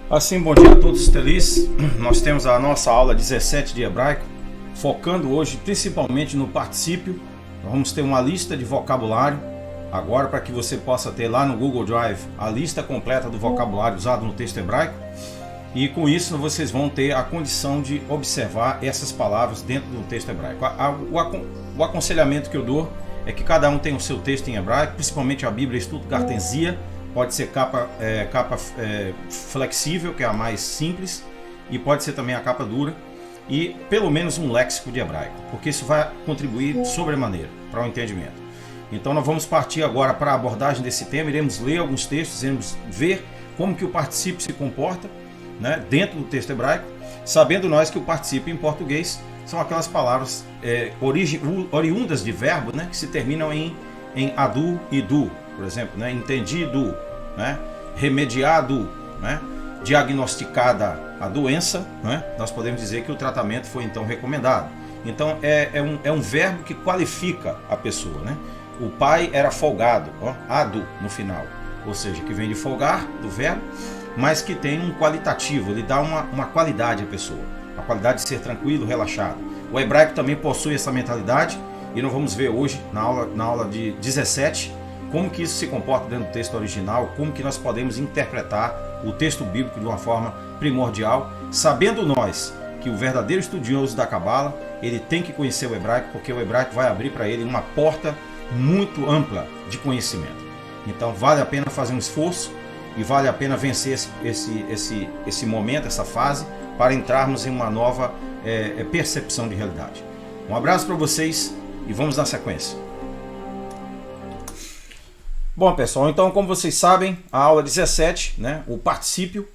Assim, bom dia a todos, feliz. Nós temos a nossa aula 17 de hebraico, focando hoje principalmente no particípio. Nós vamos ter uma lista de vocabulário, agora para que você possa ter lá no Google Drive a lista completa do vocabulário usado no texto hebraico. E com isso vocês vão ter a condição de observar essas palavras dentro do texto hebraico. O aconselhamento que eu dou é que cada um tenha o seu texto em hebraico, principalmente a Bíblia Estudo Cartesia. Pode ser capa flexível, que é a mais simples, e pode ser também a capa dura, e pelo menos um léxico de hebraico, porque isso vai contribuir sobremaneira para o entendimento. Então nós vamos partir agora para a abordagem desse tema, iremos ler alguns textos, iremos ver como que o particípio se comporta, né, dentro do texto hebraico, sabendo nós que o particípio em português são aquelas palavras oriundas de verbo, né, que se terminam em adu e du, por exemplo, né, entendido, né, remediado, né, diagnosticada a doença, né, nós podemos dizer que o tratamento foi então recomendado. Então é um verbo que qualifica a pessoa, né? O pai era folgado, ó, adu no final, ou seja, que vem de folgar, do verbo, mas que tem um qualitativo, ele dá uma qualidade à pessoa, a qualidade de ser tranquilo, relaxado. O hebraico também possui essa mentalidade, e nós vamos ver hoje, na aula de 17, como que isso se comporta dentro do texto original, como que nós podemos interpretar o texto bíblico de uma forma primordial, sabendo nós que o verdadeiro estudioso da Cabala, ele tem que conhecer o hebraico, porque o hebraico vai abrir para ele uma porta muito ampla de conhecimento. Então vale a pena fazer um esforço e vale a pena vencer esse momento, essa fase, para entrarmos em uma nova percepção de realidade. Um abraço para vocês e vamos na sequência. Bom, pessoal, então como vocês sabem, a aula 17, né, o particípio,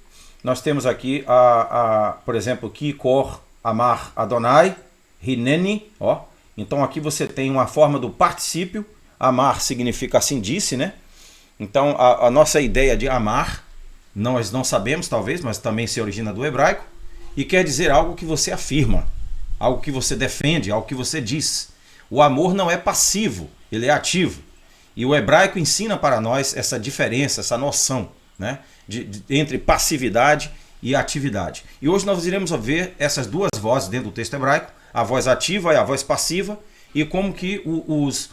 nós temos aqui, por exemplo, Ki, Kor, Amar, Adonai, Hineni, ó. Então aqui você tem uma forma do particípio, amar significa assim disse, né? Então a nossa ideia de amar, nós não sabemos talvez, mas também se origina do hebraico, e quer dizer algo que você afirma, algo que você defende, algo que você diz. O amor não é passivo, ele é ativo. E o hebraico ensina para nós essa diferença, essa noção, né, entre passividade e atividade. E hoje nós iremos ver essas duas vozes dentro do texto hebraico, a voz ativa e a voz passiva, e como que os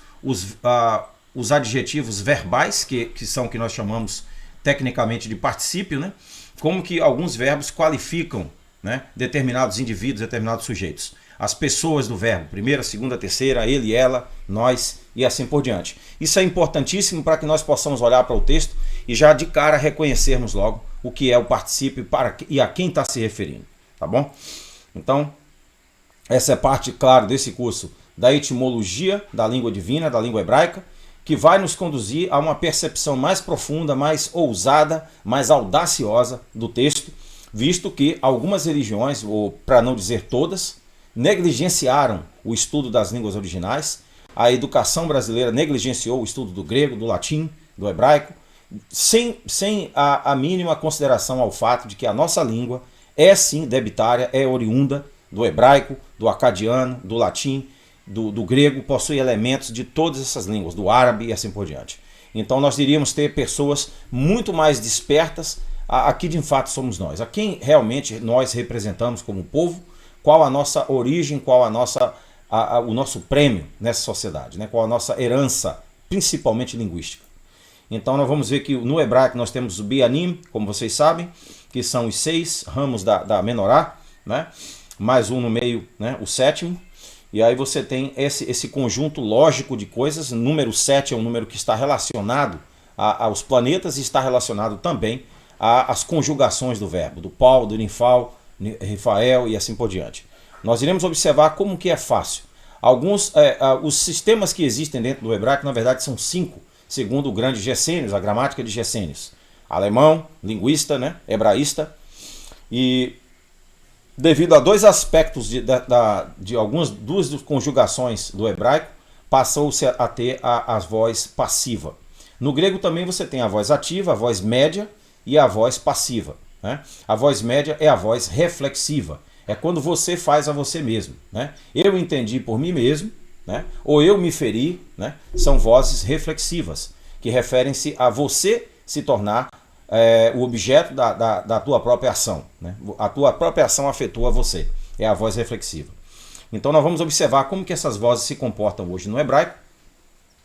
adjetivos verbais, que são o que nós chamamos tecnicamente de particípio, né, como que alguns verbos qualificam, né, determinados indivíduos, determinados sujeitos. As pessoas do verbo, primeira, segunda, terceira, ele, ela, nós e assim por diante. Isso é importantíssimo para que nós possamos olhar para o texto e já de cara reconhecermos logo o que é o particípio e a quem está se referindo, tá bom? Então, essa é parte, claro, desse curso da etimologia da língua divina, da língua hebraica, que vai nos conduzir a uma percepção mais profunda, mais ousada, mais audaciosa do texto, visto que algumas religiões, ou para não dizer todas, negligenciaram o estudo das línguas originais. A educação brasileira negligenciou o estudo do grego, do latim, do hebraico, sem a mínima consideração ao fato de que a nossa língua é sim debitária, é oriunda do hebraico, do acadiano, do latim, do grego, possui elementos de todas essas línguas, do árabe e assim por diante. Então nós iríamos ter pessoas muito mais despertas a que de fato somos nós, a quem realmente nós representamos como povo, qual a nossa origem, qual o nosso prêmio nessa sociedade, né? Qual a nossa herança, principalmente linguística. Então nós vamos ver que no hebraico nós temos o Bianim, como vocês sabem, que são os 6 ramos da menorá, né? Mais um no meio, né? O 7º. E aí você tem esse conjunto lógico de coisas. O número 7 é um número que está relacionado aos planetas e está relacionado também às conjugações do verbo, do Paul, do Nifal, Rafael e assim por diante. Nós iremos observar como que é fácil. Os sistemas que existem dentro do hebraico, na verdade, são 5, segundo o grande Gessênios, a gramática de Gessênios. Alemão, linguista, né, hebraísta. E devido a dois aspectos de algumas duas conjugações do hebraico, passou-se a ter a voz passiva. No grego também você tem a voz ativa, a voz média e a voz passiva, né? A voz média é a voz reflexiva, é quando você faz a você mesmo, né? Eu entendi por mim mesmo, né? Ou eu me feri, né? São vozes reflexivas, que referem-se a você se tornar o objeto da tua própria ação, né? A tua própria ação afetua você, é a voz reflexiva. Então nós vamos observar como que essas vozes se comportam hoje no hebraico.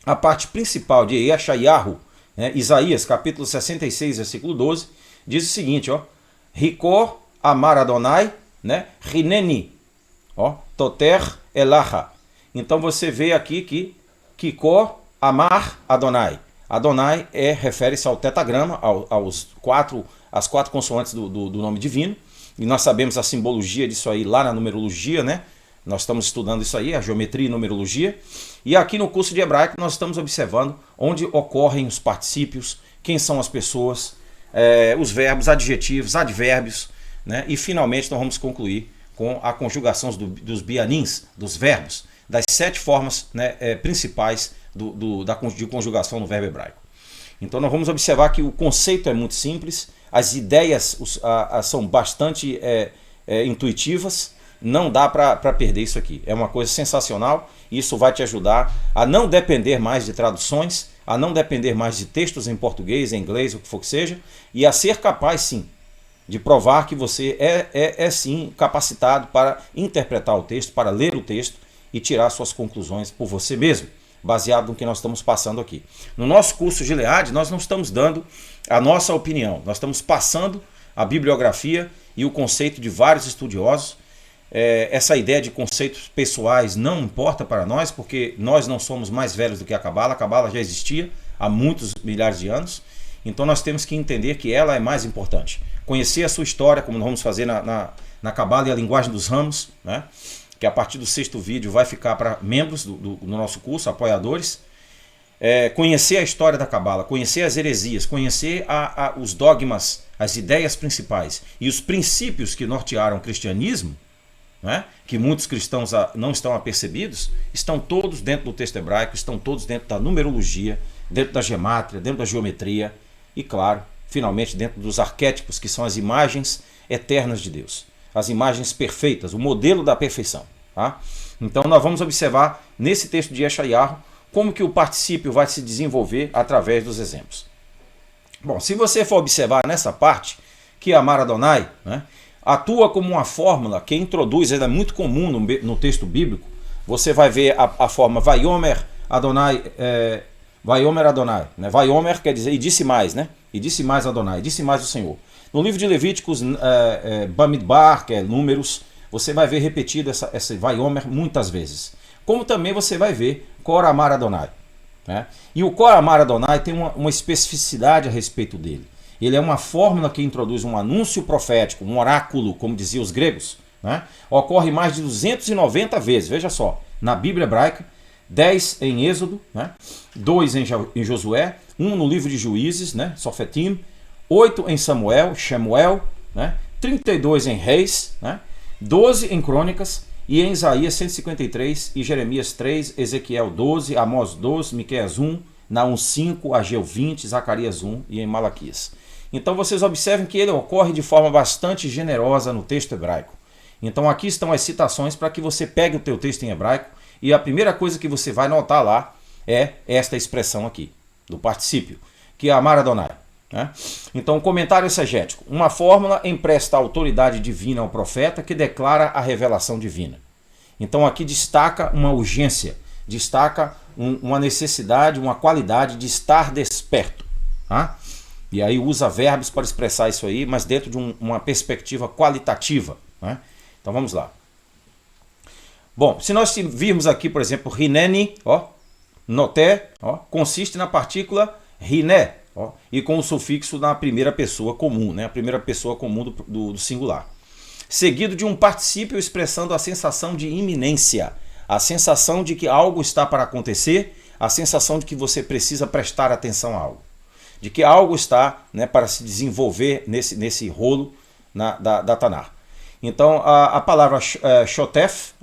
A parte principal de Yeshayahu, né, Isaías capítulo 66, versículo 12, diz o seguinte, ó, Rikor amar Adonai, né, Rineni, ó, Toter elaha. Então você vê aqui que Kikor amar Adonai. Adonai refere-se ao tetagrama, às quatro consoantes do nome divino, e nós sabemos a simbologia disso aí lá na numerologia, né? Nós estamos estudando isso aí, a geometria e numerologia, e aqui no curso de hebraico nós estamos observando onde ocorrem os particípios, quem são as pessoas, os verbos, adjetivos, advérbios, né? E finalmente nós vamos concluir com a conjugação dos bianins, dos verbos, das 7 formas, né, principais de conjugação no verbo hebraico. Então nós vamos observar que o conceito é muito simples, as ideias são bastante intuitivas, não dá para perder isso aqui. É uma coisa sensacional e isso vai te ajudar a não depender mais de traduções, a não depender mais de textos em português, em inglês, o que for que seja, e a ser capaz sim de provar que você é sim capacitado para interpretar o texto, para ler o texto e tirar suas conclusões por você mesmo, baseado no que nós estamos passando aqui. No nosso curso Gilead, nós não estamos dando a nossa opinião, nós estamos passando a bibliografia e o conceito de vários estudiosos. Essa ideia de conceitos pessoais não importa para nós, porque nós não somos mais velhos do que a Cabala já existia há muitos milhares de anos, então nós temos que entender que ela é mais importante. Conhecer a sua história, como nós vamos fazer na Cabala e a linguagem dos ramos, né? Que a partir do 6º vídeo vai ficar para membros do nosso curso, apoiadores. Conhecer a história da Cabala, conhecer as heresias, conhecer os dogmas, as ideias principais e os princípios que nortearam o cristianismo, né, que muitos cristãos não estão apercebidos, estão todos dentro do texto hebraico, estão todos dentro da numerologia, dentro da gemátria, dentro da geometria e, claro, finalmente dentro dos arquétipos, que são as imagens eternas de Deus, as imagens perfeitas, o modelo da perfeição. Tá? Então nós vamos observar nesse texto de Yeshayahu como que o particípio vai se desenvolver através dos exemplos. Bom, se você for observar nessa parte, que amar Adonai, né, atua como uma fórmula que introduz, ela é muito comum no texto bíblico. Você vai ver a forma Vayomer Adonai, Vayomer Adonai, né? Vayomer quer dizer, e disse mais, né? E disse mais Adonai, disse mais o Senhor. No livro de Levíticos, Bamidbar, que é Números, você vai ver repetido essa Vayomer muitas vezes. Como também você vai ver Kor amar Adonai, né? E o Kor amar Adonai tem uma especificidade a respeito dele. Ele é uma fórmula que introduz um anúncio profético, um oráculo, como diziam os gregos, né? Ocorre mais de 290 vezes, veja só, na Bíblia hebraica, 10 em Êxodo, né? 2 em Josué, 1 no livro de Juízes, né? Sofetim, 8 em Samuel, Shemuel, né? 32 em Reis, né? 12 em Crônicas, e em Isaías 153 e Jeremias 3, Ezequiel 12, Amós 12, Miqueias 1, Naum 5, Ageu 20, Zacarias 1 e em Malaquias. Então vocês observem que ele ocorre de forma bastante generosa no texto hebraico. Então aqui estão as citações para que você pegue o teu texto em hebraico e a primeira coisa que você vai notar lá é esta expressão aqui, do particípio, que é amar Adonai, né? Então, comentário exegético. Uma fórmula empresta autoridade divina ao profeta que declara a revelação divina. Então aqui destaca uma urgência, destaca uma necessidade, uma qualidade de estar desperto, tá? E aí usa verbos para expressar isso aí, mas dentro de uma perspectiva qualitativa, né? Então vamos lá. Bom, se nós virmos aqui, por exemplo, Rineni, ó, noté, ó, consiste na partícula riné, ó, e com o sufixo na primeira pessoa comum, né? A primeira pessoa comum do singular. Seguido de um particípio expressando a sensação de iminência, a sensação de que algo está para acontecer, a sensação de que você precisa prestar atenção a algo, de que algo está, né, para se desenvolver nesse rolo da Tanar. Então a palavra shotef,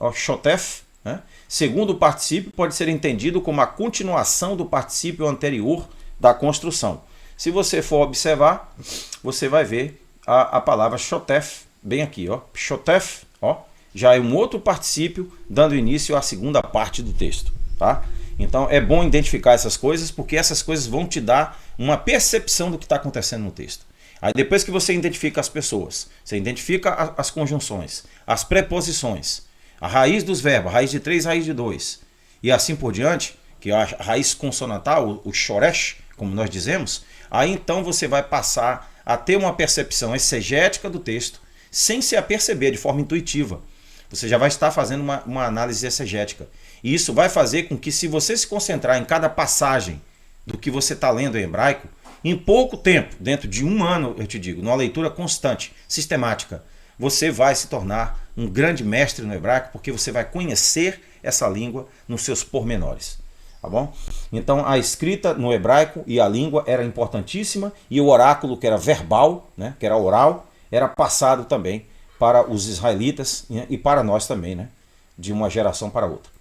né, segundo o particípio, pode ser entendido como a continuação do particípio anterior da construção. Se você for observar, você vai ver a palavra shotef bem aqui, ó, shotef, ó, já é um outro particípio dando início à segunda parte do texto, tá? Então é bom identificar essas coisas, porque essas coisas vão te dar uma percepção do que está acontecendo no texto. Aí depois que você identifica as pessoas, você identifica as conjunções, as preposições, a raiz dos verbos, raiz de 3, raiz de 2, e assim por diante, que é a raiz consonantal, o shoresh, como nós dizemos, aí então você vai passar a ter uma percepção exegética do texto, sem se aperceber de forma intuitiva. Você já vai estar fazendo uma análise exegética. E isso vai fazer com que, se você se concentrar em cada passagem do que você está lendo em hebraico, em pouco tempo, dentro de um ano, eu te digo, numa leitura constante, sistemática, você vai se tornar um grande mestre no hebraico, porque você vai conhecer essa língua nos seus pormenores. Tá bom? Então a escrita no hebraico e a língua era importantíssima, e o oráculo, que era verbal, né, que era oral, era passado também para os israelitas, né, e para nós também, né, de uma geração para outra.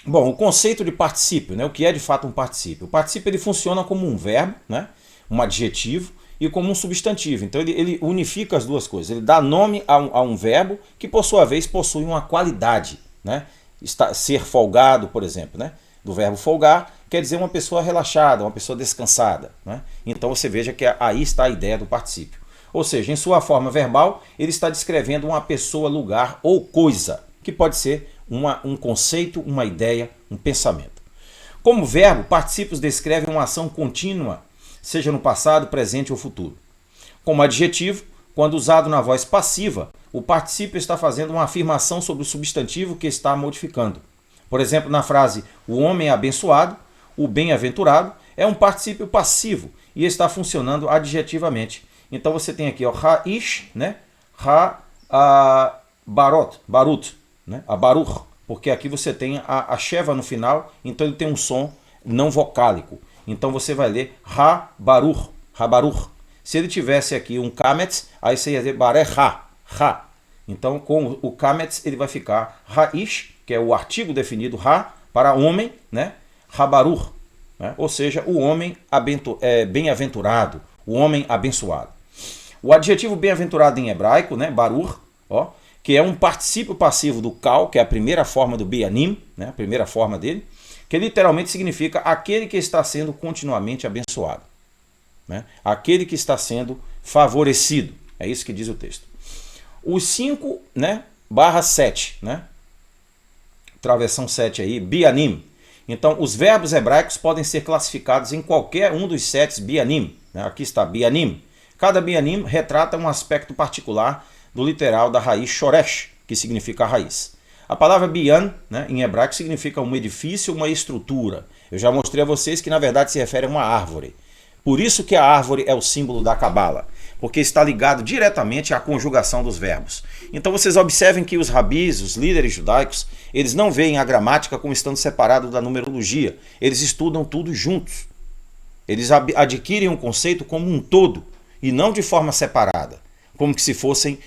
Bom, o conceito de particípio, né, o que é de fato um particípio? O particípio ele funciona como um verbo, né, um adjetivo, e como um substantivo. Então ele unifica as duas coisas. Ele dá nome a um verbo que, por sua vez, possui uma qualidade, né? Ser folgado, por exemplo, né? Do verbo folgar quer dizer uma pessoa relaxada, uma pessoa descansada, né? Então você veja que aí está a ideia do particípio. Ou seja, em sua forma verbal, ele está descrevendo uma pessoa, lugar ou coisa, que pode ser um conceito, uma ideia, um pensamento. Como verbo, particípios descrevem uma ação contínua, seja no passado, presente ou futuro. Como adjetivo, quando usado na voz passiva, o particípio está fazendo uma afirmação sobre o substantivo que está modificando. Por exemplo, na frase o homem é abençoado, o bem-aventurado é um particípio passivo e está funcionando adjetivamente. Então você tem aqui, ó, ha-ish, né? Barut, né? A baruch, porque aqui você tem a sheva no final, então ele tem um som não vocálico. Então você vai ler ha-baruch, ha-baruch. Se ele tivesse aqui um kametz, aí você ia dizer bareh-ha, ha. Então com o kametz ele vai ficar ha-ish, que é o artigo definido ha, para homem, né? Ha-baruch, né? Ou seja, o homem bem-aventurado, o homem abençoado. O adjetivo bem-aventurado em hebraico, né? Baruch, ó, que é um particípio passivo do kal, que é a primeira forma do bianim, né? A primeira forma dele, que literalmente significa aquele que está sendo continuamente abençoado, né? Aquele que está sendo favorecido. É isso que diz o texto. Os 5, né, /7, né? Travessão 7 aí, bianim. Então, os verbos hebraicos podem ser classificados em qualquer um dos 7 bianim, né? Aqui está bianim. Cada bianim retrata um aspecto particular do literal da raiz shoresh, que significa raiz. A palavra bian, né, em hebraico, significa um edifício, uma estrutura. Eu já mostrei a vocês que, na verdade, se refere a uma árvore. Por isso que a árvore é o símbolo da Cabala, porque está ligado diretamente à conjugação dos verbos. Então vocês observem que os rabis, os líderes judaicos, eles não veem a gramática como estando separado da numerologia. Eles estudam tudo juntos. Eles adquirem um conceito como um todo e não de forma separada, como que se fossem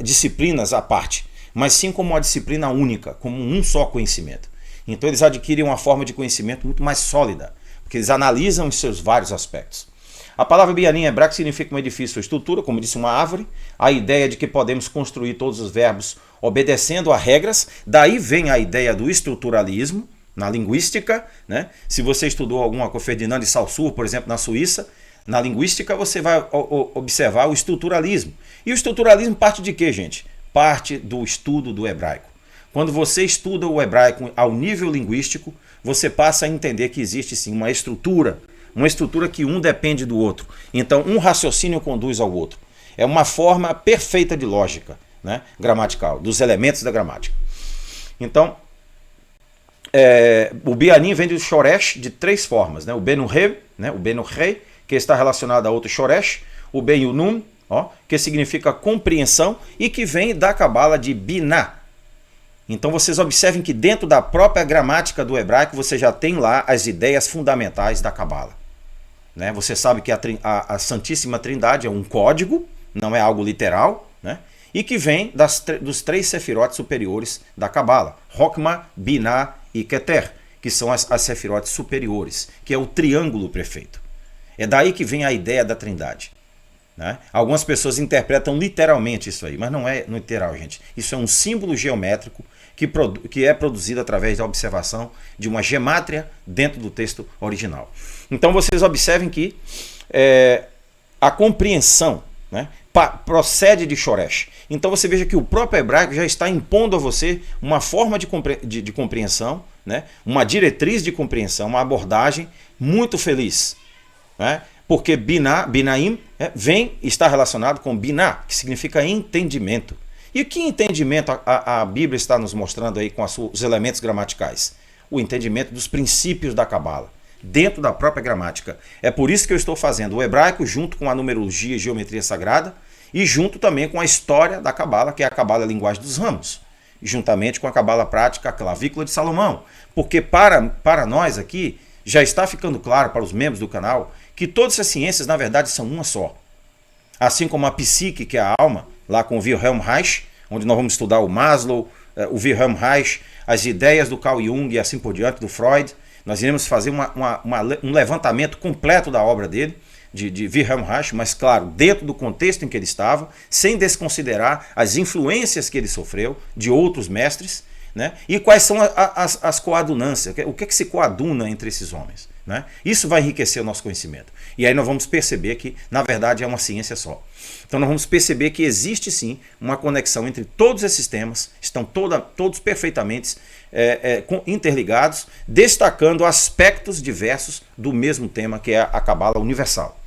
disciplinas à parte, mas sim como uma disciplina única, como um só conhecimento. Então eles adquirem uma forma de conhecimento muito mais sólida, porque eles analisam os seus vários aspectos. A palavra bianim em hebraico significa um edifício ou estrutura, como disse, uma árvore. A ideia de que podemos construir todos os verbos obedecendo a regras. Daí vem a ideia do estruturalismo na linguística, né? Se você estudou alguma com Ferdinand de Saussure, por exemplo, na Suíça, na linguística você vai observar o estruturalismo. E o estruturalismo parte de quê, gente? Parte do estudo do hebraico. Quando você estuda o hebraico ao nível linguístico, você passa a entender que existe sim uma estrutura que um depende do outro. Então um raciocínio conduz ao outro. É uma forma perfeita de lógica, né, gramatical, dos elementos da gramática. Então, o bianim vem do shoresh de 3 formas, né? O benuhe, né? O benuhe, que está relacionado a outro shoresh, o benunum, que significa compreensão e que vem da cabala de biná. Então vocês observem que dentro da própria gramática do hebraico você já tem lá as ideias fundamentais da cabala, né? Você sabe que a Santíssima Trindade é um código, não é algo literal, né? E que vem dos 3 sefirotes superiores da cabala, Hokmah, Binah e Keter, que são as sefirotes superiores, que é o triângulo perfeito. É daí que vem a ideia da Trindade, né? Algumas pessoas interpretam literalmente isso aí, mas não é literal, gente. Isso é um símbolo geométrico que é produzido através da observação de uma gemátria dentro do texto original. Então vocês observem que a compreensão, né, procede de Shoresh. Então você veja que o próprio hebraico já está impondo a você uma forma de compreensão, né, uma diretriz de compreensão, uma abordagem muito feliz. Né, porque Binaim está relacionado com Biná, que significa entendimento. E que entendimento a Bíblia está nos mostrando aí com os elementos gramaticais? O entendimento dos princípios da Cabala, dentro da própria gramática. É por isso que eu estou fazendo o hebraico junto com a numerologia e geometria sagrada e junto também com a história da Cabala, que é a Cabala linguagem dos ramos, juntamente com a Cabala prática, a clavícula de Salomão. Porque para nós aqui, já está ficando claro para os membros do canal que todas essas ciências, na verdade, são uma só. Assim como a psique, que é a alma, lá com o Wilhelm Reich, onde nós vamos estudar o Maslow, o Wilhelm Reich, as ideias do Carl Jung e assim por diante, do Freud. Nós iremos fazer um levantamento completo da obra dele, de Wilhelm Reich, mas claro, dentro do contexto em que ele estava, sem desconsiderar as influências que ele sofreu de outros mestres, né? E quais são as coadunâncias, o que se coaduna entre esses homens. Né? Isso vai enriquecer o nosso conhecimento. E aí nós vamos perceber que, na verdade, é uma ciência só. Então nós vamos perceber que existe sim uma conexão entre todos esses temas, estão todos perfeitamente interligados, destacando aspectos diversos do mesmo tema, que é a Cabala universal.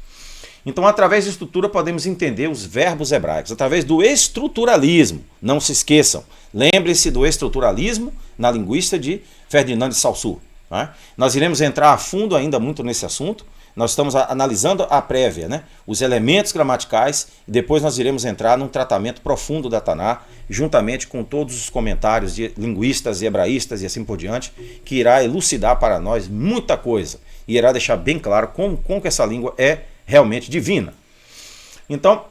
Então, através de estrutura, podemos entender os verbos hebraicos, através do estruturalismo. Não se esqueçam, lembre-se do estruturalismo na linguística de Ferdinand de Saussure. Né? Nós iremos entrar a fundo ainda muito nesse assunto. Nós estamos analisando a prévia, né? Os elementos gramaticais, e depois nós iremos entrar num tratamento profundo da Taná, juntamente com todos os comentários de linguistas e hebraístas e assim por diante, que irá elucidar para nós muita coisa e irá deixar bem claro como que essa língua é realmente divina. Então,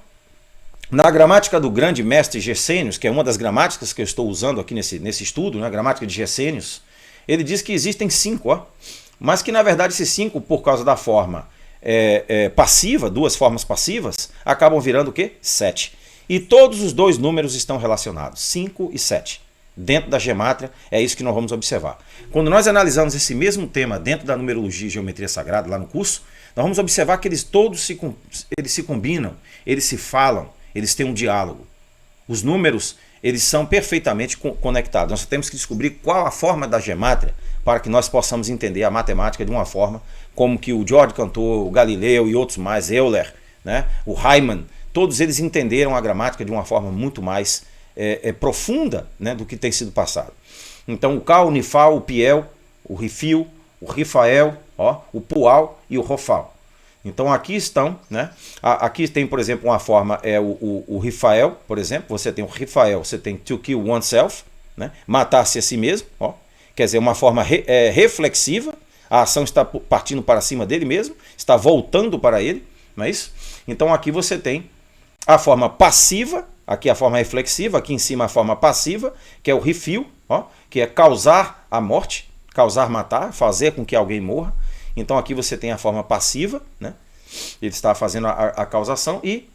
na gramática do grande mestre Gesênios, que é uma das gramáticas que eu estou usando aqui nesse estudo, né, a gramática de Gesênios, ele diz que existem 5, mas que na verdade esses 5, por causa da forma passiva, 2 formas passivas, acabam virando o quê? 7. E todos os 2 números estão relacionados, 5 e 7. Dentro da gemátria, é isso que nós vamos observar. Quando nós analisamos esse mesmo tema dentro da numerologia e geometria sagrada, lá no curso, nós vamos observar que eles todos se combinam, eles se falam, eles têm um diálogo. Os números, eles são perfeitamente conectados. Nós temos que descobrir qual a forma da gemátria para que nós possamos entender a matemática de uma forma como que o George Cantor, o Galileu e outros mais, Euler, né, o Riemann, todos eles entenderam a gramática de uma forma muito mais profunda, né, do que tem sido passado. Então o Cal, o Nifal, o Piel, o Rifil, o Rifael, o Pual e o Rofal. Então aqui estão, né? Aqui tem, por exemplo, uma forma, o Rifael, por exemplo, você tem o Rifael, você tem to kill oneself, né? Matar-se a si mesmo, quer dizer, uma forma reflexiva, a ação está partindo para cima dele mesmo, está voltando para ele, não é isso? Então aqui você tem a forma passiva, aqui a forma reflexiva, aqui em cima a forma passiva, que é o Rifil, que é causar a morte, causar, matar, fazer com que alguém morra. Então aqui você tem a forma passiva, né? Ele está fazendo a causação, e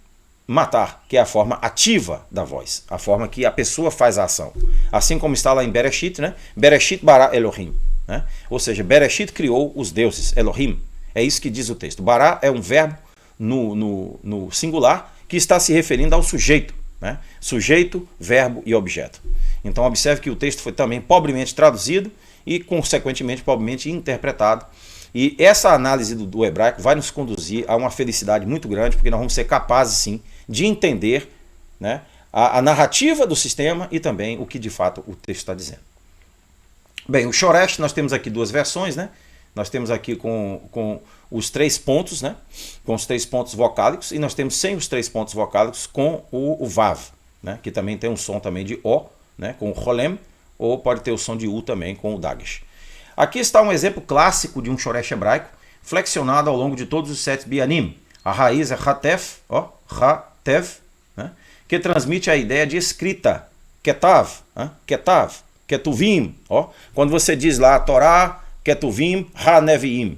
matar, que é a forma ativa da voz, a forma que a pessoa faz a ação. Assim como está lá em Bereshit, né? Bereshit bara Elohim, né? Ou seja, Bereshit criou os deuses, Elohim. É isso que diz o texto. Bara é um verbo no singular que está se referindo ao sujeito, né? Sujeito, verbo e objeto. Então observe que o texto foi também pobremente traduzido e, consequentemente, pobremente interpretado. E essa análise do hebraico vai nos conduzir a uma felicidade muito grande, porque nós vamos ser capazes, sim, de entender, né, a narrativa do sistema e também o que, de fato, o texto está dizendo. Bem, o Shoresh, nós temos aqui 2 versões, né? Nós temos aqui com os 3 pontos, né? Com os 3 pontos vocálicos, e nós temos sem os 3 pontos vocálicos com o Vav, né? Que também tem um som também de O, né? Com o Rolem, ou pode ter o som de U também com o Dagesh. Aqui está um exemplo clássico de um Shoresh hebraico, flexionado ao longo de todos os 7 bianim. A raiz é Hatef, Hatev, né? Que transmite a ideia de escrita, Ketav, Ketav, Ketuvim. Quando você diz lá Torá, Ketuvim, Ha-Neviim,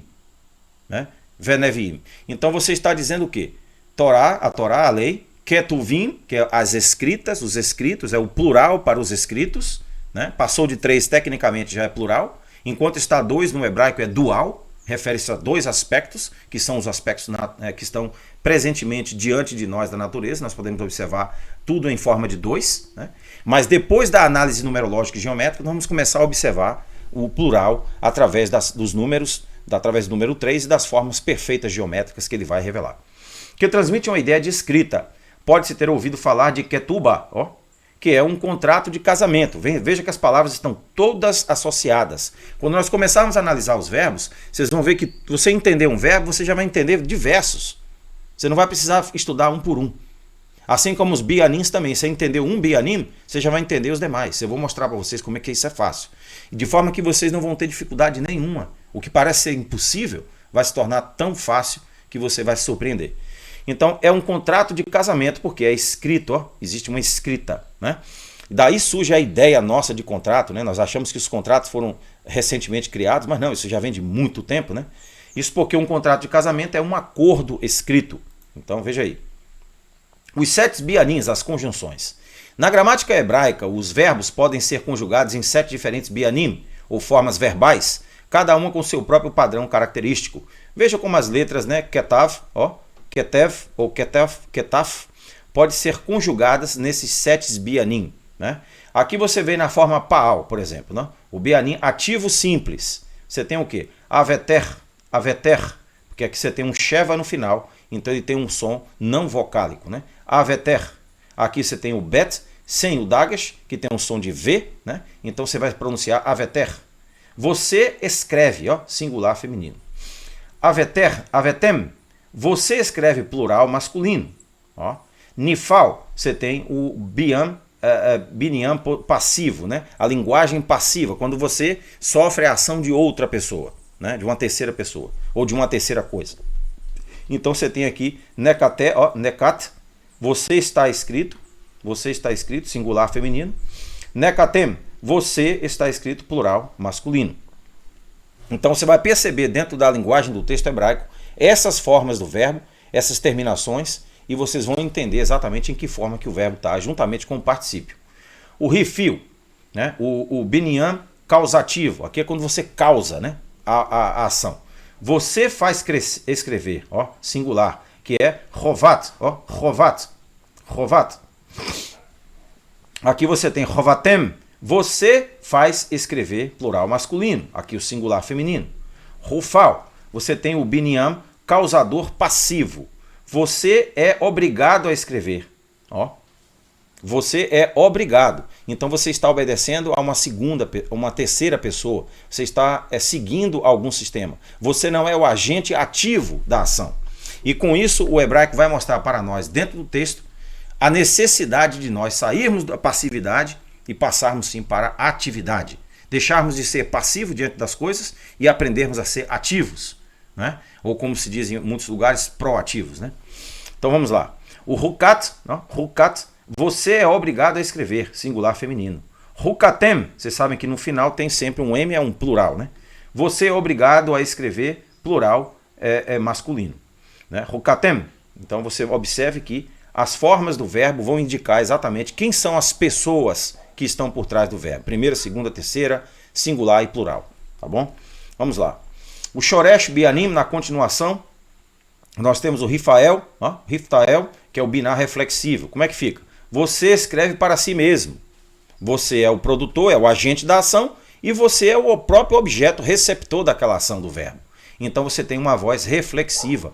né? Veneviim. Então você está dizendo o quê? Torá, a lei, Ketuvim, que é as escritas, os escritos, é o plural para os escritos, né? Passou de 3, tecnicamente já é plural. Enquanto está 2 no hebraico é dual, refere-se a dois aspectos, que são os aspectos que estão presentemente diante de nós da natureza. Nós podemos observar tudo em forma de dois, né? Mas depois da análise numerológica e geométrica, nós vamos começar a observar o plural através dos números, através do número 3 e das formas perfeitas geométricas que ele vai revelar. Que transmite uma ideia de escrita. Pode-se ter ouvido falar de ketuba, que é um contrato de casamento. Veja que as palavras estão todas associadas. Quando nós começarmos a analisar os verbos, vocês vão ver que você entender um verbo, você já vai entender diversos. Você não vai precisar estudar um por um. Assim como os bianims também. Você entendeu um bianim, você já vai entender os demais. Eu vou mostrar para vocês como é que isso é fácil. De forma que vocês não vão ter dificuldade nenhuma. O que parece ser impossível vai se tornar tão fácil que você vai se surpreender. Então é um contrato de casamento porque é escrito, existe uma escrita, né? Daí surge a ideia nossa de contrato, né? Nós achamos que os contratos foram recentemente criados, mas não, isso já vem de muito tempo, né? Isso porque um contrato de casamento é um acordo escrito. Então veja aí. Os 7 bianims, as conjunções. Na gramática hebraica, os verbos podem ser conjugados em 7 diferentes bianim, ou formas verbais, cada uma com seu próprio padrão característico. Veja como as letras, né? Ketav, Ketev ou Ketaf, pode ser conjugadas nesses 7 bianim, né? Aqui você vê na forma paal, por exemplo, né? O bianim ativo simples. Você tem o quê? Aveter, porque aqui você tem um sheva no final, então ele tem um som não vocálico, né? Aveter. Aqui você tem o bet sem o dagesh, que tem um som de V, né? Então você vai pronunciar aveter. Você escreve, singular feminino. Aveter, avetem. Você escreve plural masculino. Nifal, você tem o binyan passivo, né? A linguagem passiva, quando você sofre a ação de outra pessoa, né? De uma terceira pessoa, ou de uma terceira coisa. Então você tem aqui nekate, nekat, você está escrito, singular feminino. Nekatem, você está escrito plural masculino. Então você vai perceber dentro da linguagem do texto hebraico essas formas do verbo, essas terminações, e vocês vão entender exatamente em que forma que o verbo está, juntamente com o particípio. O rifil, né? O binyan causativo, aqui é quando você causa, né? a ação. Você faz escrever, singular, que é rovat, rovat. Aqui você tem rovatem, você faz escrever plural masculino, aqui o singular feminino. Rufal, você tem o binyan causador passivo. Você é obrigado a escrever. Você é obrigado. Então você está obedecendo a uma terceira pessoa. Você está seguindo algum sistema. Você não é o agente ativo da ação. E com isso o hebraico vai mostrar para nós, dentro do texto, a necessidade de nós sairmos da passividade e passarmos sim para a atividade. Deixarmos de ser passivo diante das coisas e aprendermos a ser ativos, né? Ou como se diz em muitos lugares, proativos, né? Então vamos lá. O rukat, você é obrigado a escrever, singular feminino. Rukatem, vocês sabem que no final tem sempre um M, é um plural, né? Você é obrigado a escrever, plural, masculino, né? Rukatem. Então você observe que as formas do verbo vão indicar exatamente quem são as pessoas que estão por trás do verbo. Primeira, segunda, terceira, singular e plural, tá bom? Vamos lá. O shoresh bianim, na continuação, nós temos o rifael, que é o binar reflexivo. Como é que fica? Você escreve para si mesmo. Você é o produtor, é o agente da ação, e você é o próprio objeto receptor daquela ação do verbo. Então você tem uma voz reflexiva,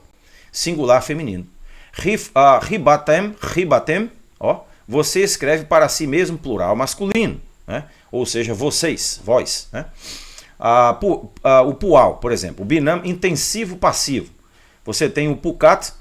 singular feminino. Ribatem, você escreve para si mesmo, plural masculino, né? Ou seja, vocês, vós, né? O pual, por exemplo, o binam intensivo passivo. Você tem o pukat,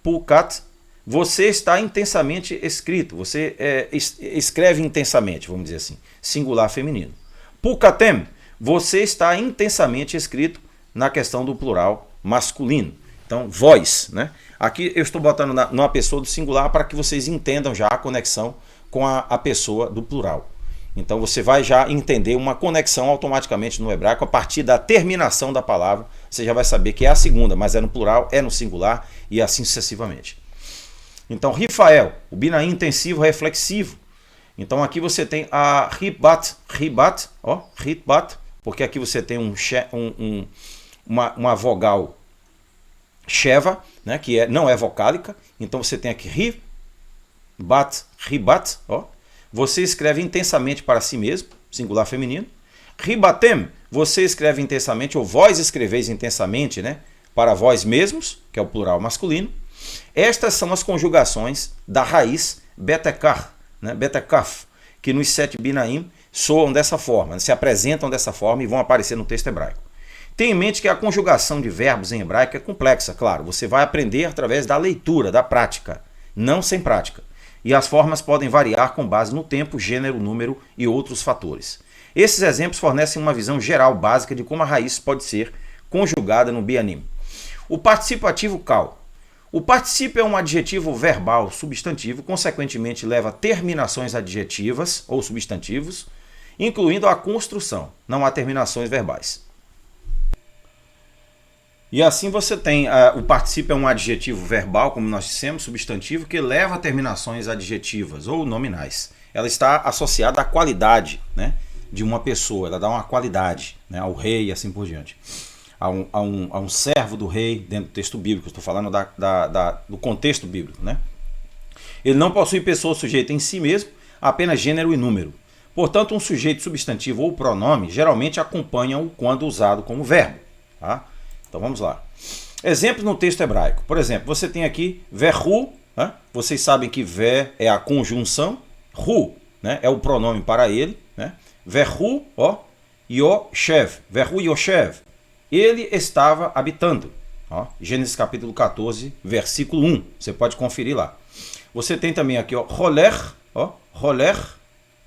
pukat, você está intensamente escrito, você escreve intensamente, vamos dizer assim, singular feminino. Pukatem, você está intensamente escrito na questão do plural masculino. Então, vós, né? Aqui eu estou botando numa pessoa do singular para que vocês entendam já a conexão com a pessoa do plural. Então você vai já entender uma conexão automaticamente no hebraico a partir da terminação da palavra. Você já vai saber que é a segunda, mas é no plural, é no singular e assim sucessivamente. Então, Rifael, o binaim intensivo reflexivo. Então aqui você tem a ribat, porque aqui você tem uma vogal sheva, né, que não é vocálica. Então você tem aqui ri, bat, ribat, ó. Você escreve intensamente para si mesmo, singular feminino. Ribatem, você escreve intensamente, ou vós escreveis intensamente, né, para vós mesmos, que é o plural masculino. Estas são as conjugações da raiz betekar, né, betekaf, que nos 7 binaim soam dessa forma, se apresentam dessa forma e vão aparecer no texto hebraico. Tenha em mente que a conjugação de verbos em hebraico é complexa, claro. Você vai aprender através da leitura, da prática, não sem prática. E as formas podem variar com base no tempo, gênero, número e outros fatores. Esses exemplos fornecem uma visão geral básica de como a raiz pode ser conjugada no bianim. O particípio ativo kal. O particípio é um adjetivo verbal substantivo, consequentemente leva terminações adjetivas ou substantivos, incluindo a construção. Não há terminações verbais. E assim você tem, o particípio é um adjetivo verbal, como nós dissemos, substantivo, que leva terminações adjetivas ou nominais. Ela está associada à qualidade, né, de uma pessoa, ela dá uma qualidade, né, ao rei e assim por diante. A um servo do rei dentro do texto bíblico, estou falando do contexto bíblico. Né? Ele não possui pessoa ou sujeito em si mesmo, apenas gênero e número. Portanto, um sujeito substantivo ou pronome geralmente acompanham-o quando usado como verbo. Tá? Então vamos lá. Exemplos no texto hebraico. Por exemplo, você tem aqui verhu, né? Vocês sabem que ver é a conjunção, hu, né, é o pronome para ele, né? Verhu, ó, yoshev, verhu yoshev. Ele estava habitando. Ó, Gênesis capítulo 14, versículo 1. Você pode conferir lá. Você tem também aqui, ó, roler,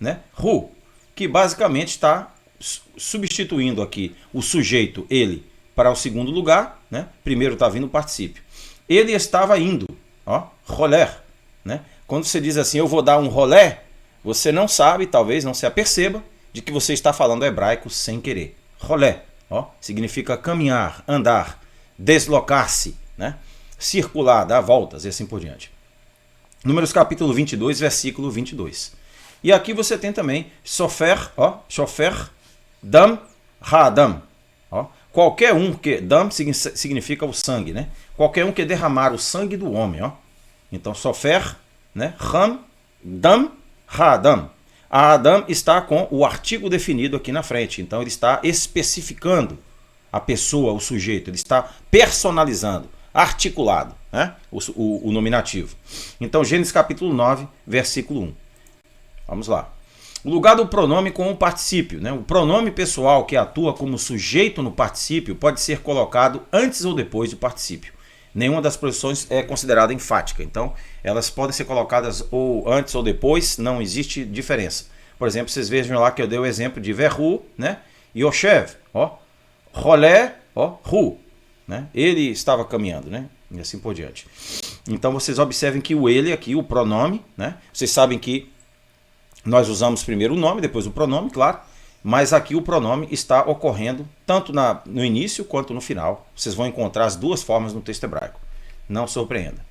né, hu, que basicamente está substituindo aqui o sujeito, ele, para o segundo lugar, né? Primeiro está vindo o particípio. Ele estava indo, ó, roler, né? Quando você diz assim, eu vou dar um rolé, você não sabe, talvez não se aperceba, de que você está falando hebraico sem querer. Rolé, ó, significa caminhar, andar, deslocar-se, né? Circular, dar voltas e assim por diante. Números capítulo 22, versículo 22. E aqui você tem também sofer, ó, chofer, dam, ha-dam, ó. Qualquer um que, dam significa o sangue, né? Qualquer um que derramar o sangue do homem, ó. Então, sofer, né? Ram, dam, ha-dam. A Adam está com o artigo definido aqui na frente. Então, ele está especificando a pessoa, o sujeito. Ele está personalizando, articulado, né? O nominativo. Então, Gênesis capítulo 9, versículo 1. Vamos lá. O lugar do pronome com o particípio, né? O pronome pessoal que atua como sujeito no particípio pode ser colocado antes ou depois do particípio. Nenhuma das posições é considerada enfática. Então, elas podem ser colocadas ou antes ou depois, não existe diferença. Por exemplo, vocês vejam lá que eu dei o exemplo de verhu, né? Yoshev, ó. Rolé, ó, hu, né? Ele estava caminhando, né? E assim por diante. Então, vocês observem que o ele aqui, o pronome, né? Vocês sabem que nós usamos primeiro o nome, depois o pronome, claro, mas aqui o pronome está ocorrendo tanto no início quanto no final. Vocês vão encontrar as duas formas no texto hebraico. Não surpreenda.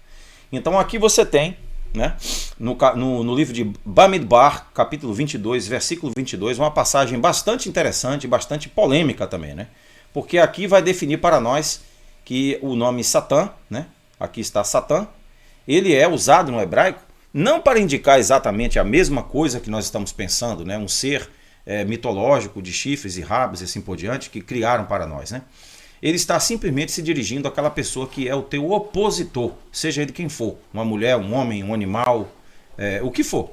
Então aqui você tem, né, no livro de Bamidbar, capítulo 22, versículo 22, uma passagem bastante interessante, bastante polêmica também, né? Porque aqui vai definir para nós que o nome Satã, né, aqui está Satã, ele é usado no hebraico não para indicar exatamente a mesma coisa que nós estamos pensando, né? Um ser mitológico de chifres e rabos e assim por diante que criaram para nós, né? Ele está simplesmente se dirigindo àquela pessoa que é o teu opositor, seja ele quem for, uma mulher, um homem, um animal, o que for,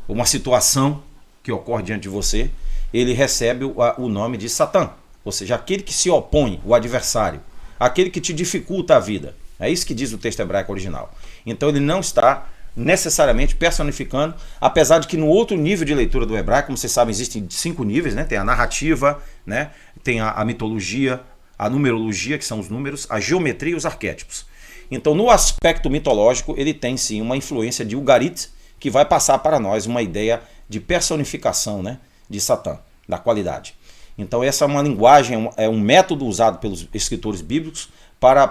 uma situação que ocorre diante de você, ele recebe o nome de Satã, ou seja, aquele que se opõe, o adversário, aquele que te dificulta a vida. É isso que diz o texto hebraico original. Então ele não está necessariamente personificando, apesar de que no outro nível de leitura do hebraico, como vocês sabem, existem 5 níveis, né? Tem a narrativa, né? Tem a mitologia, a numerologia, que são os números, a geometria e os arquétipos. Então, no aspecto mitológico, ele tem sim uma influência de Ugarit, que vai passar para nós uma ideia de personificação, né? De Satã, da qualidade. Então, essa é uma linguagem, é um método usado pelos escritores bíblicos para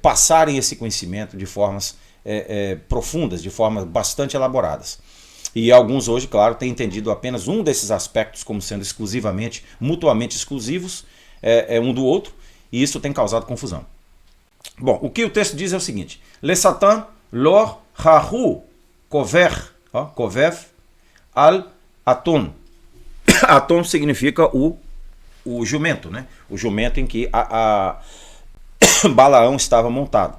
passarem esse conhecimento de formas profundas, de formas bastante elaboradas. E alguns hoje, claro, têm entendido apenas um desses aspectos como sendo exclusivamente, mutuamente exclusivos um do outro, e isso tem causado confusão. Bom, o que o texto diz é o seguinte: Le Satan lor hahu kover, kovev al aton. Aton significa o jumento, né? O jumento em que Balaão estava montado.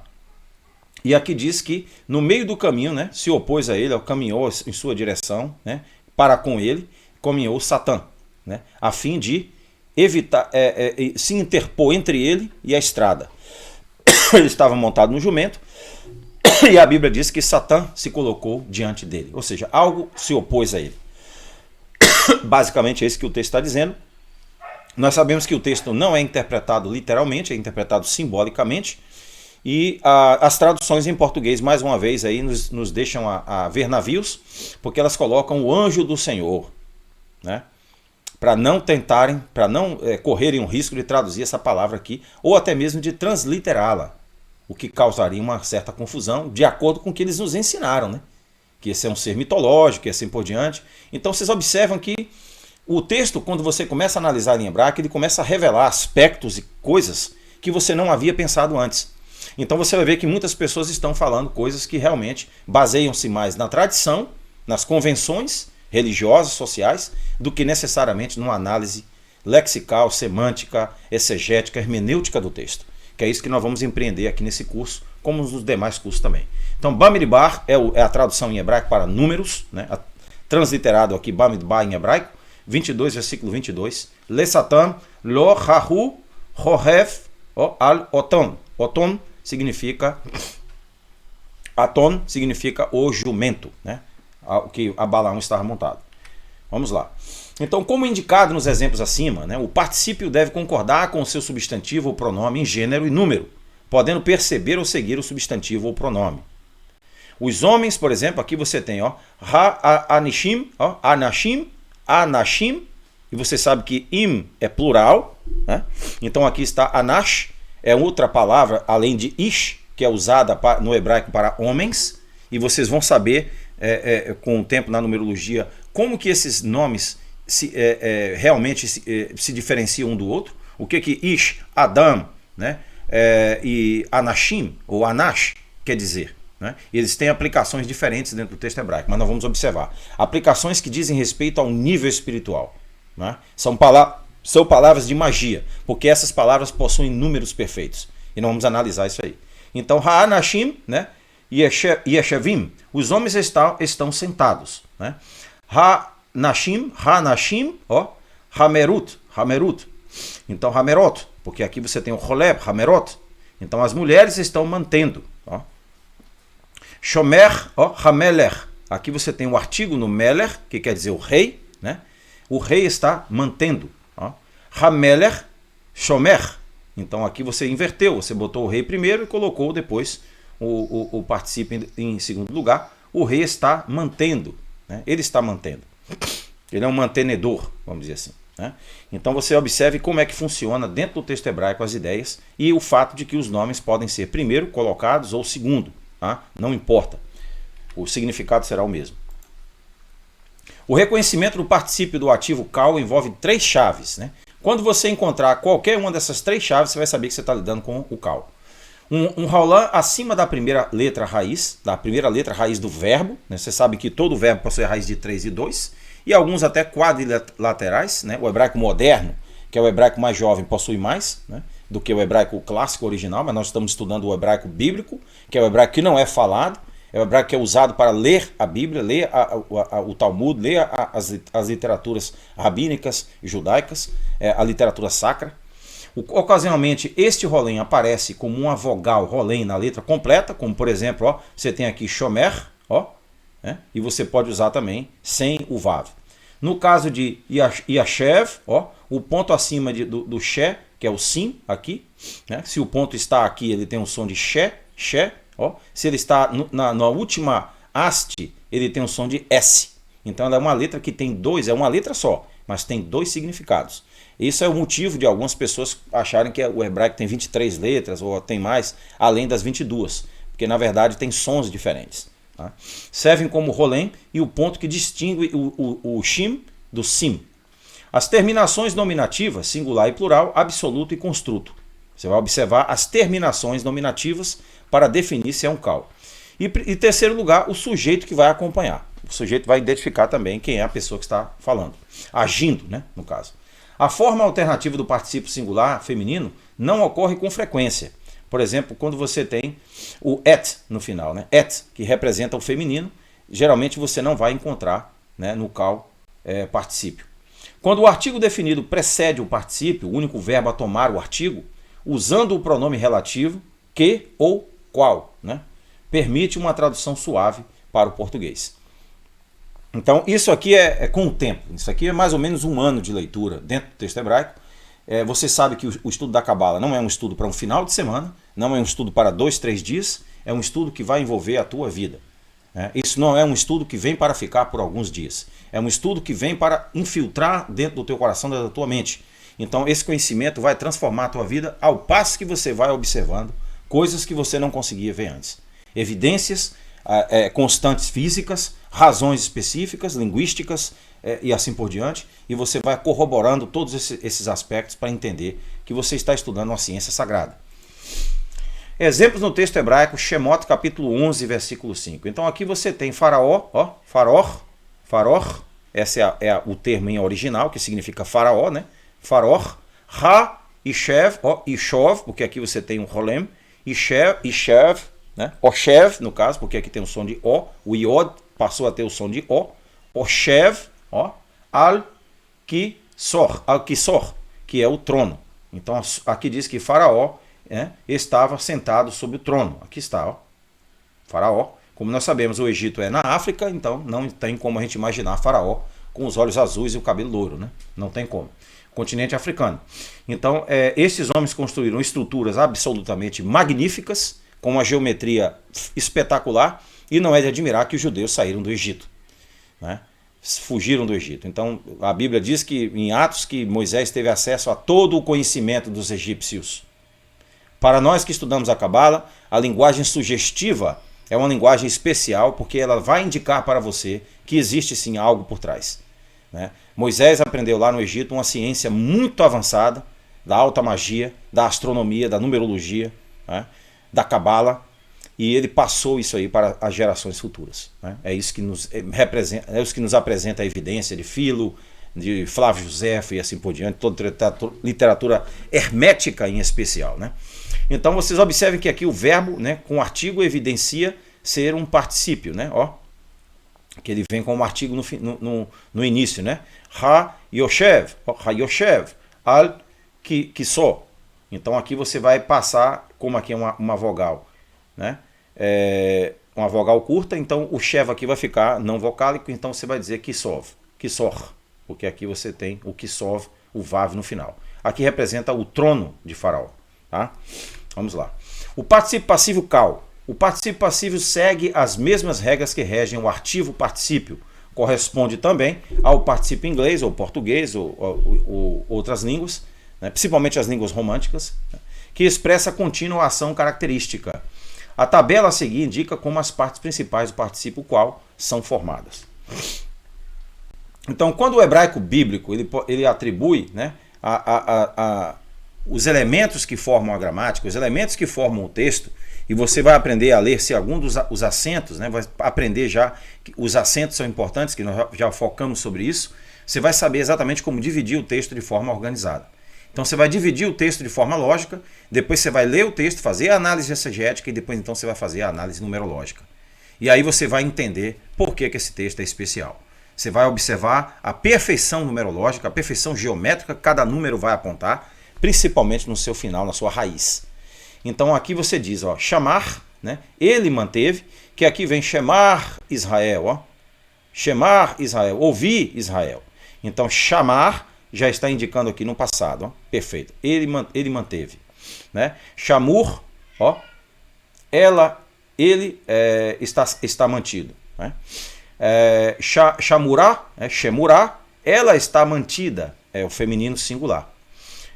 E aqui diz que no meio do caminho, né, se opôs a ele, caminhou em sua direção, né, para com ele, caminhou Satã, né, a fim de evitar, se interpor entre ele e a estrada. Ele estava montado no jumento e a Bíblia diz que Satã se colocou diante dele, ou seja, algo se opôs a ele. Basicamente é isso que o texto está dizendo. Nós sabemos que o texto não é interpretado literalmente, é interpretado simbolicamente. E as traduções em português, mais uma vez, aí nos deixam a ver navios, porque elas colocam o anjo do Senhor, né? Para não tentarem, para não correrem o risco de traduzir essa palavra aqui, ou até mesmo de transliterá-la, o que causaria uma certa confusão, de acordo com o que eles nos ensinaram, né? Que esse é um ser mitológico e assim por diante. Então vocês observam que o texto, quando você começa a analisar em hebraico, ele começa a revelar aspectos e coisas que você não havia pensado antes. Então você vai ver que muitas pessoas estão falando coisas que realmente baseiam-se mais na tradição, nas convenções religiosas, sociais, do que necessariamente numa análise lexical, semântica, exegética, hermenêutica do texto. Que é isso que nós vamos empreender aqui nesse curso, como nos demais cursos também. Então, Bamidbar é a tradução em hebraico para números, né? Transliterado aqui, Bamidbar em hebraico, 22, versículo 22. Le Satan lo hahu horev al oton. Oton significa, Aton significa o jumento, né? O que a Balaão estava montado. Vamos lá. Então, como indicado nos exemplos acima, né, o particípio deve concordar com o seu substantivo ou pronome em gênero e número, podendo perceber ou seguir o substantivo ou pronome. Os homens, por exemplo, aqui você tem ha-anishim, anashim, anashim, e você sabe que im é plural, né? Então aqui está anash, é outra palavra, além de ish, que é usada no hebraico para homens, e vocês vão saber com o tempo na numerologia como que esses nomes realmente se diferenciam um do outro. O que ish, Adam, né, e anashim, ou anash, quer dizer. Né? Eles têm aplicações diferentes dentro do texto hebraico, mas nós vamos observar. Aplicações que dizem respeito ao nível espiritual. Né? São palavras de magia, porque essas palavras possuem números perfeitos. E nós vamos analisar isso aí. Então, Ha'anashim, né? Yeshevim, os homens estão sentados. Né? Ha'nashim, Hamerut. Então, Hamerot, porque aqui você tem o Holeb, Hamerot. Então, as mulheres estão mantendo. Ó. Shomer, Hameler. Aqui você tem o artigo no Meler, que quer dizer o rei. Né? O rei está mantendo. Ó. Hameler, Shomer. Então aqui você inverteu, você botou o rei primeiro e colocou depois o particípio em segundo lugar. O rei está mantendo, né? Ele está mantendo. Ele é um mantenedor, vamos dizer assim. Né? Então você observe como é que funciona dentro do texto hebraico as ideias e o fato de que os nomes podem ser primeiro colocados ou segundo. Tá? Não importa, o significado será o mesmo. O reconhecimento do particípio do ativo cal envolve 3 chaves. Né? Quando você encontrar qualquer uma dessas 3 chaves, você vai saber que você está lidando com o cal. Um raulan acima da primeira letra raiz do verbo. Né? Você sabe que todo verbo possui raiz de 3 e 2, e alguns até quadrilaterais. Né? O hebraico moderno, que é o hebraico mais jovem, possui mais, né, do que o hebraico clássico original, mas nós estamos estudando o hebraico bíblico, que é o hebraico que não é falado, é o hebraico que é usado para ler a Bíblia, ler o Talmud, ler as literaturas rabínicas e judaicas, a literatura sacra. Ocasionalmente, este rolém aparece como uma vogal rolém na letra completa, como por exemplo, ó, você tem aqui shomer, ó, né, e você pode usar também sem o vav. No caso de yashev, ó, o ponto acima do she, que é o sim aqui, né? Se o ponto está aqui, ele tem um som de she, ó. Se ele está na última haste, ele tem um som de s. Então ela é uma letra que tem é uma letra só, mas tem 2 significados. Isso é o motivo de algumas pessoas acharem que o hebraico tem 23 letras ou tem mais, além das 22, porque na verdade tem sons diferentes. Tá? Servem como rolém e o ponto que distingue o shim do sim. As terminações nominativas, singular e plural, absoluto e construto. Você vai observar as terminações nominativas para definir se é um cal. E em terceiro lugar, o sujeito que vai acompanhar. O sujeito vai identificar também quem é a pessoa que está falando, agindo, né, no caso. A forma alternativa do particípio singular feminino não ocorre com frequência. Por exemplo, quando você tem o et no final, né, et, que representa o feminino, geralmente você não vai encontrar, né, no cal particípio. Quando o artigo definido precede o particípio, o único verbo a tomar o artigo, usando o pronome relativo que ou qual, né, permite uma tradução suave para o português. Então isso aqui é com o tempo, isso aqui é mais ou menos um ano de leitura dentro do texto hebraico. Você sabe que o estudo da Cabala não é um estudo para um final de semana, não é um estudo para 2, 3 dias, é um estudo que vai envolver a tua vida. Isso não é um estudo que vem para ficar por alguns dias, é um estudo que vem para infiltrar dentro do teu coração, da tua mente. Então esse conhecimento vai transformar a tua vida ao passo que você vai observando coisas que você não conseguia ver antes. Evidências constantes físicas, razões específicas, linguísticas e assim por diante, e você vai corroborando todos esses aspectos para entender que você está estudando uma ciência sagrada. Exemplos no texto hebraico, Shemot capítulo 11, versículo 5. Então aqui você tem faraó, ó, faror, esse é o termo em original, que significa faraó, né? Faror, ha, ishev, ó, ishov, porque aqui você tem um rolem, ishev, né? Oshev, no caso, porque aqui tem o som de O, o iod passou a ter o som de O, Oshev, ó, al-kisor, que é o trono. Então aqui diz que faraó estava sentado sobre o trono. Aqui está, ó, faraó. Como nós sabemos, o Egito é na África, então não tem como a gente imaginar faraó com os olhos azuis e o cabelo louro, né? Não tem como. Continente africano. Então, esses homens construíram estruturas absolutamente magníficas, com uma geometria espetacular, e não é de admirar que os judeus saíram do Egito, né? Fugiram do Egito. Então a Bíblia diz que em Atos que Moisés teve acesso a todo o conhecimento dos egípcios. Para nós que estudamos a Cabala, a linguagem sugestiva é uma linguagem especial, porque ela vai indicar para você que existe sim algo por trás, né? Moisés aprendeu lá no Egito uma ciência muito avançada da alta magia, da astronomia, da numerologia, né? Da Cabala, e ele passou isso aí para as gerações futuras, né? É isso que nos representa, é isso que nos apresenta a evidência de Filo, de Flávio Josefo e assim por diante, toda literatura hermética em especial, né? Então vocês observem que aqui o verbo, né, com o artigo evidencia ser um particípio, né? Ó, que ele vem com um artigo no início, né? Ha Yoshev, al Kisó. Então aqui você vai passar, como aqui é uma vogal, né? Uma vogal curta, então o Shev aqui vai ficar não vocálico, então você vai dizer Kisov, Kisor, porque aqui você tem o Kisov, o Vav no final. Aqui representa o trono de Faraó, tá? Vamos lá. O particípio passivo cal. O particípio passivo segue as mesmas regras que regem o artigo particípio. Corresponde também ao particípio inglês, ou português, ou outras línguas, né? Principalmente as línguas românticas, né? Que expressa a contínua ação característica. A tabela a seguir indica como as partes principais do particípio qual são formadas. Então, quando o hebraico bíblico ele atribui, né, os elementos que formam a gramática, os elementos que formam o texto, e você vai aprender a ler se algum dos acentos, né, vai aprender já que os acentos são importantes, que nós já focamos sobre isso, você vai saber exatamente como dividir o texto de forma organizada. Então você vai dividir o texto de forma lógica, depois você vai ler o texto, fazer a análise exegética e depois então você vai fazer a análise numerológica. E aí você vai entender por que esse texto é especial. Você vai observar a perfeição numerológica, a perfeição geométrica que cada número vai apontar, principalmente no seu final, na sua raiz. Então aqui você diz, ó, chamar, né? Ele manteve, que aqui vem chamar Israel, ó. Chamar Israel, ouvir Israel. Então chamar já está indicando aqui no passado, ó. Perfeito. Ele manteve, né? Chamur, ó, ele está mantido, né? Chamurá, Shemurá, ela está mantida, é o feminino singular.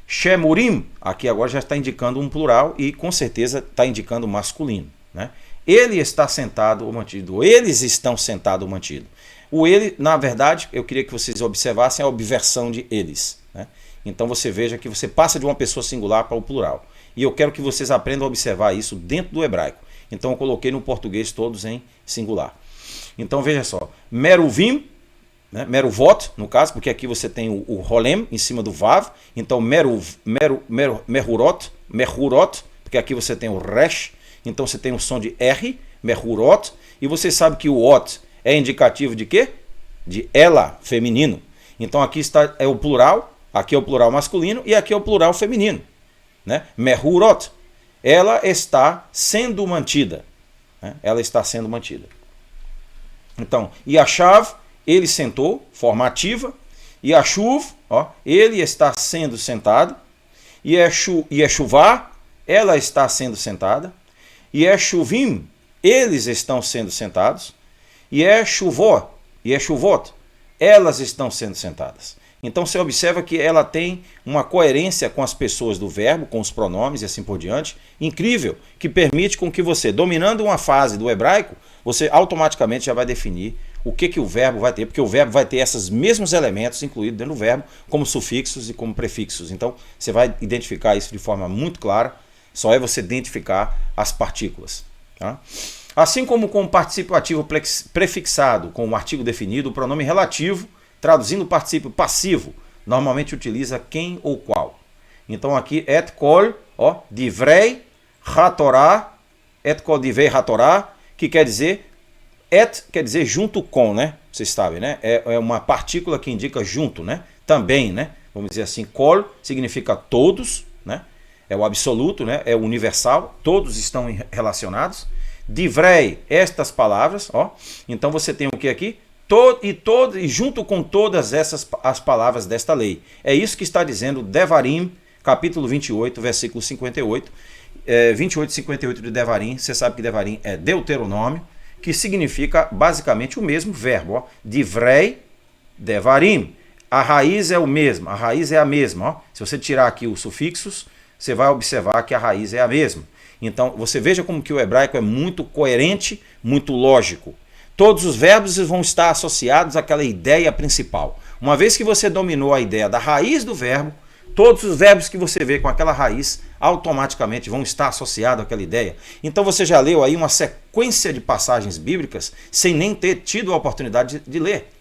Shemurim, aqui agora já está indicando um plural e com certeza está indicando masculino, né? Ele está sentado ou mantido, eles estão sentados ou mantido. O ele, na verdade, eu queria que vocês observassem a obversão de eles, né? Então você veja que você passa de uma pessoa singular para o plural. e eu quero que vocês aprendam a observar isso dentro do hebraico. Então eu coloquei no português todos em singular. Então veja só, meruvim, né, meruvot, no caso, porque aqui você tem o rolem em cima do vav, então merurot, porque aqui você tem o resh, então você tem o som de R, merurot, e você sabe que o ot é indicativo de quê? De ela, feminino. Então aqui está o plural, aqui é o plural masculino e aqui é o plural feminino, né? Merurot, ela está sendo mantida, né? Ela está sendo mantida. Então, Yashav, ele sentou, forma ativa. Yashuv, ó, ele está sendo sentado. Yeshuvah, ela está sendo sentada. Yeshuvim, eles estão sendo sentados. Yeshuvot, elas estão sendo sentadas. Então você observa que ela tem uma coerência com as pessoas do verbo, com os pronomes e assim por diante, incrível, que permite com que você, dominando uma fase do hebraico, você automaticamente já vai definir o que o verbo vai ter, porque o verbo vai ter esses mesmos elementos incluídos dentro do verbo, como sufixos e como prefixos. Então você vai identificar isso de forma muito clara, só é você identificar as partículas. Tá? Assim como com o particípio ativo prefixado com o artigo definido, o pronome relativo, traduzindo o particípio passivo, normalmente utiliza quem ou qual. Então aqui, et kol, ó, divrei hatorá, et kol divrei hatorá, que quer dizer, et quer dizer junto com, né? Vocês sabem, né? É uma partícula que indica junto, né? Também, né? Vamos dizer assim, kol significa todos, né? É o absoluto, né? É o universal, todos estão relacionados. Divrei, estas palavras, ó. Então você tem o que aqui? E junto com todas essas as palavras desta lei. É isso que está dizendo Devarim, capítulo 28, versículo 58. 28 e 58 de Devarim, você sabe que Devarim é Deuteronômio, que significa basicamente o mesmo verbo. Ó. Divrei, Devarim. A raiz é o mesmo, a raiz é a mesma. Ó. Se você tirar aqui os sufixos, você vai observar que a raiz é a mesma. Então, você veja como que o hebraico é muito coerente, muito lógico. Todos os verbos vão estar associados àquela ideia principal. Uma vez que você dominou a ideia da raiz do verbo, todos os verbos que você vê com aquela raiz automaticamente vão estar associados àquela ideia. Então você já leu aí uma sequência de passagens bíblicas sem nem ter tido a oportunidade de ler.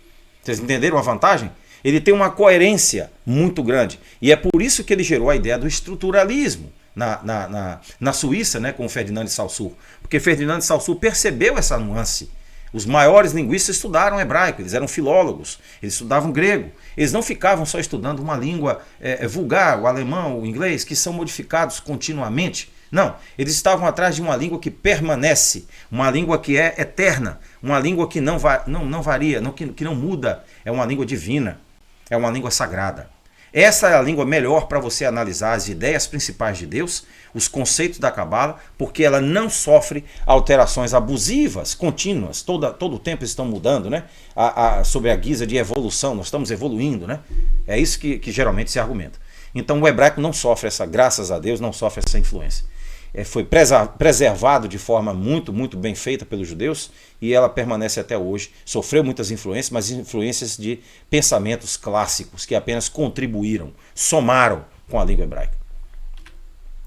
Vocês entenderam a vantagem? Ele tem uma coerência muito grande. E é por isso que ele gerou a ideia do estruturalismo na Suíça, né, com o Ferdinand de Saussure. Porque Ferdinand de Saussure percebeu essa nuance. Os maiores linguistas estudaram hebraico, eles eram filólogos, eles estudavam grego. Eles não ficavam só estudando uma língua vulgar, o alemão, o inglês, que são modificados continuamente. Não, eles estavam atrás de uma língua que permanece, uma língua que é eterna, uma língua que não varia, que não muda, é uma língua divina, é uma língua sagrada. Essa é a língua melhor para você analisar as ideias principais de Deus, os conceitos da Cabala, porque ela não sofre alterações abusivas, contínuas, todo o tempo estão mudando, né? Sobre a guisa de evolução, nós estamos evoluindo, né? É isso que geralmente se argumenta. Então o hebraico não sofre essa, graças a Deus, não sofre essa influência. Foi preservado de forma muito, muito bem feita pelos judeus e ela permanece até hoje. Sofreu muitas influências, mas influências de pensamentos clássicos que apenas contribuíram, somaram com a língua hebraica.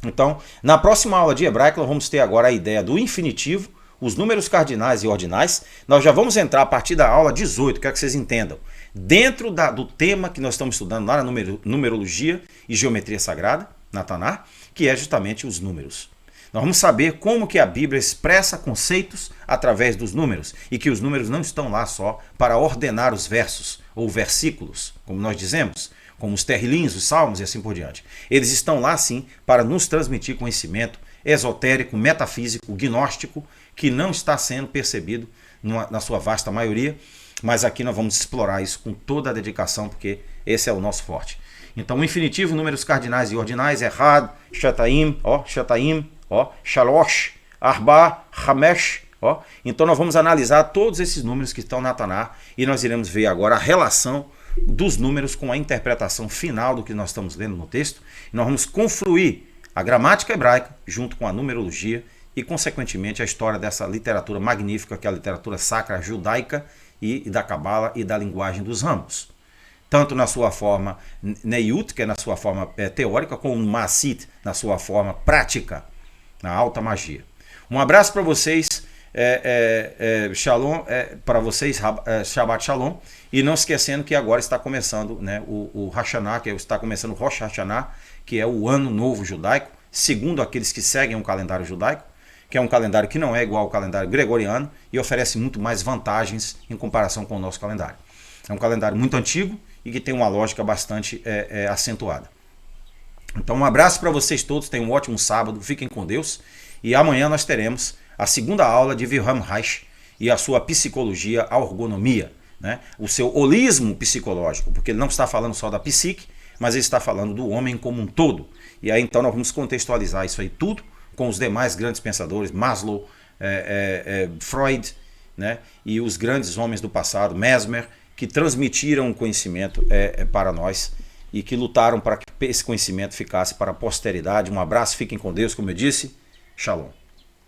Então, na próxima aula de hebraico, nós vamos ter agora a ideia do infinitivo, os números cardinais e ordinais. Nós já vamos entrar a partir da aula 18, quero que vocês entendam. Dentro do tema que nós estamos estudando lá na numerologia e geometria sagrada, na Taná, que é justamente os números. Nós vamos saber como que a Bíblia expressa conceitos através dos números e que os números não estão lá só para ordenar os versos ou versículos, como nós dizemos, como os terrilins, os salmos e assim por diante. Eles estão lá sim para nos transmitir conhecimento esotérico, metafísico, gnóstico, que não está sendo percebido na sua vasta maioria, mas aqui nós vamos explorar isso com toda a dedicação, porque esse é o nosso forte. Então o infinitivo, números cardinais e ordinais é Had, Shataim, Shalosh, Arba, Hamesh. Então nós vamos analisar todos esses números que estão na Taná e nós iremos ver agora a relação dos números com a interpretação final do que nós estamos lendo no texto. E nós vamos confluir a gramática hebraica junto com a numerologia e, consequentemente, a história dessa literatura magnífica que é a literatura sacra judaica e da Cabala e da linguagem dos ramos. tanto na sua forma Neyut, que é na sua forma teórica, como Masit, na sua forma prática, na alta magia. Um abraço para vocês, Shalom, para vocês, Shabbat Shalom, e não esquecendo que agora está começando, né, o Hashanah, que está começando o Rosh Hashanah, que é o ano novo judaico, segundo aqueles que seguem o calendário judaico, que é um calendário que não é igual ao calendário gregoriano e oferece muito mais vantagens em comparação com o nosso calendário. É um calendário muito antigo e que tem uma lógica bastante acentuada. Então um abraço para vocês todos, tenham um ótimo sábado, fiquem com Deus, e amanhã nós teremos a segunda aula de Wilhelm Reich e a sua psicologia, a ergonomia, né? O seu holismo psicológico, porque ele não está falando só da psique, mas ele está falando do homem como um todo. E aí então nós vamos contextualizar isso aí tudo com os demais grandes pensadores, Maslow, Freud, né? E os grandes homens do passado, Mesmer, que transmitiram o conhecimento para nós e que lutaram para que esse conhecimento ficasse para a posteridade. Um abraço, fiquem com Deus, como eu disse. Shalom.